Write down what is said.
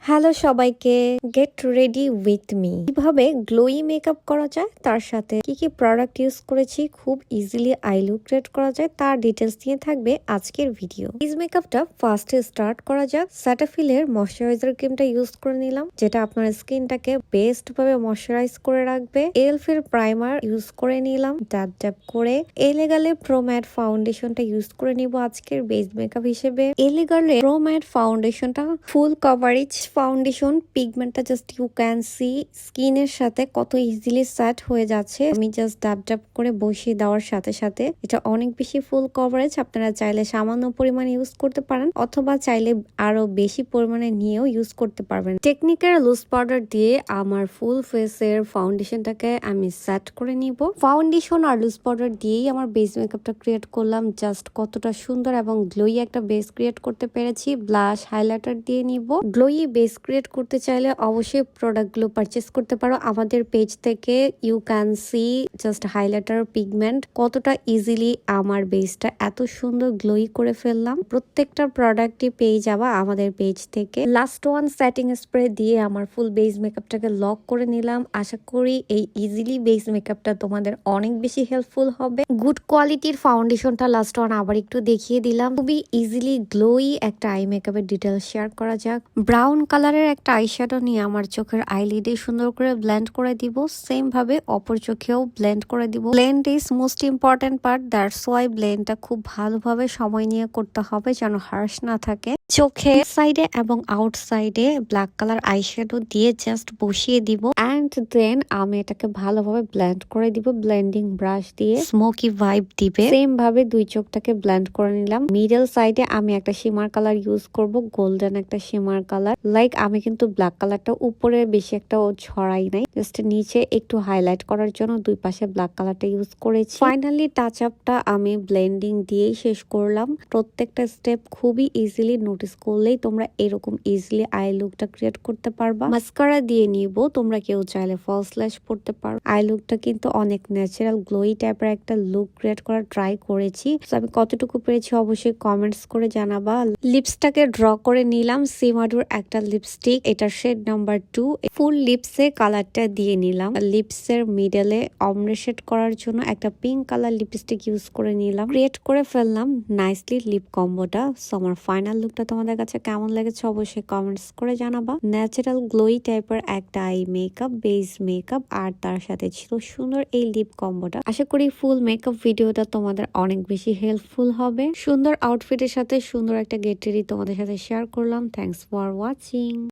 Hello সবাইকে, get ready with me. কিভাবে glowy makeup করা যায়, তার সাথে কি কি প্রোডাক্ট ইউজ করেছি, খুব ইজিলি আই লুক ক্রিয়েট করা যায় তার ডিটেলস নিয়ে থাকবে আজকের ভিডিও। এই মেকআপটা ফার্স্টে স্টার্ট করা যাক। সেটাফিলের ময়শ্চারাইজার ক্রিমটা ইউজ করে নিলাম, যেটা আপনার স্কিনটাকে বেস্ট ভাবে ময়শ্চারাইজ করে রাখবে। এলফের প্রাইমার ইউজ করে নিলাম ড্যাব ড্যাব করে। এলেগালে প্রো ম্যাট ফাউন্ডেশনটা ইউজ করে নিব আজকের বেস মেকআপ হিসেবে। এলেগালে প্রো ম্যাট ফাউন্ডেশনটা ফুল কভারেজ ফাউন্ডেশন, পিগমেন্টটা জাস্ট ইউ ক্যান সি স্কিনের সাথে কত ইজিলি সেট হয়ে যাচ্ছে। আমি জাস্ট ডাব ডাব করে বসিয়ে দেওয়ার সাথে সাথে এটা অনেক বেশি ফুল কভারেজ। আপনারা চাইলে সামান্য পরিমাণে ইউজ করতে পারেন, অথবা চাইলে আরো বেশি পরিমাণে নিয়েও ইউজ করতে পারবেন। টেকনিকের লুজ পাউডার দিয়ে আমার ফুল ফেসের ফাউন্ডেশনটাকে আমি সেট করে নিব। ফাউন্ডেশন আর লুজ পাউডার দিয়েই আমার বেস মেকআপটা ক্রিয়েট করলাম। জাস্ট কতটা সুন্দর এবং গ্লোই একটা বেস ক্রিয়েট করতে পেরেছি। ব্লাশ হাইলাইটার দিয়ে নিব। গ্লোই বেস ক্রিয়েট করতে চাইলে অবশ্যই প্রোডাক্টগুলো পারচেস করতে পারো আমাদের পেজ থেকে। You can see just highlighter, pigment কতটা ইজিলি আমার বেসটা এত সুন্দর গ্লোই করে ফেললাম। প্রত্যেকটা প্রোডাক্টই পেয়ে যাবা আমাদের পেজ থেকে। লাস্ট ওয়ান সেটিং স্প্রে দিয়ে আমার ফুল বেস মেকআপটাকে লক করে নিলাম। আশা করি এই ইজিলি বেস মেকআপটা তোমাদের অনেক বেশি হেল্পফুল হবে। গুড কোয়ালিটির ফাউন্ডেশনটা লাস্ট ওয়ান আবার একটু দেখিয়ে দিলাম। খুবই ইজিলি গ্লোই একটা আই মেকআপের ডিটেলস শেয়ার করা যাক। ব্রাউন কালারের একটা আইশ্যাডো নিয়ে আমার চোখের আইলিডে সুন্দর করে ব্লেন্ড করে দিব। সেম ভাবে অপর চোখেও ব্লেন্ড করে দিব। Blend is most important part, that's why ব্লেন্ডটা খুব ভালোভাবে সময় নিয়ে করতে হবে যেন হার্শ না থাকে। চোখে সাইডে এবং আউটসাইডে ব্ল্যাক কালার আইশ্যাডো দিয়ে জাস্ট বসিয়ে দিব, অ্যান্ড দেন আমি এটাকে ভালোভাবে ব্লেন্ড করে দিব। ব্লেন্ডিং ব্রাশ দিয়ে স্মোকি ভাইব দিবে। সেম ভাবে দুই চোখটাকে ব্লেন্ড করে নিলাম। মিডল সাইডে আমি একটা শিমার কালার ইউজ করব, গোল্ডেন একটা শিমার কালার। লাইক আমি কিন্তু ব্ল্যাক কালারটা উপরে বেশি একটা ছড়াই নাই, জাস্ট নিচে একটু হাইলাইট করার জন্য দুই পাশে ব্ল্যাক কালারটা ইউজ করেছি। ফাইনালি টাচ আপটা আমি ব্লেন্ডিং দিয়েই শেষ করলাম। প্রত্যেকটা স্টেপ খুবই ইজিলি নোটিস করলেই তোমরা এরকম ইজিলি আই লুকটা ক্রিয়েট করতে পারবা। মাস্কারা দিয়ে নিব, তোমরা কেউ চাইলে ফলস ল্যাশ পড়তে পারো। আই লুকটা কিন্তু অনেক ন্যাচারাল গ্লোই টাইপের একটা লুক ক্রিয়েট করার ট্রাই করেছি। আমি কতটুকু পেরেছি অবশ্যই কমেন্টস করে জানাবা। লিপসটাকে ড্র করে নিলাম। সিমাডুর একটা লিপস্টিক, এটার শেড নাম্বার 2। ফুল লিপসে কালারটা দিয়ে নিলাম। লিপসের মিডলে অমরে শেড করার জন্য একটা পিঙ্ক কালার লিপস্টিক ইউজ করে নিলাম। ক্রিয়েট করে ফেললাম নাইসলি লিপ কম্বোটা। সো আমার ফাইনাল লুকটা তোমাদের কাছে কেমন লেগেছে অবশ্যই কমেন্টস করে জানাবা। ন্যাচারাল গ্লোই টাইপের একটা আই মেকআপ, বেস মেকআপ, আর তার সাথে ছিল সুন্দর এই লিপ কম্বোটা। আশা করি ফুল মেকআপ ভিডিওটা তোমাদের অনেক বেশি হেল্পফুল হবে। সুন্দর আউটফিটের সাথে সুন্দর একটা গেট রেডি তোমাদের সাথে শেয়ার করলাম। Thanks for watching.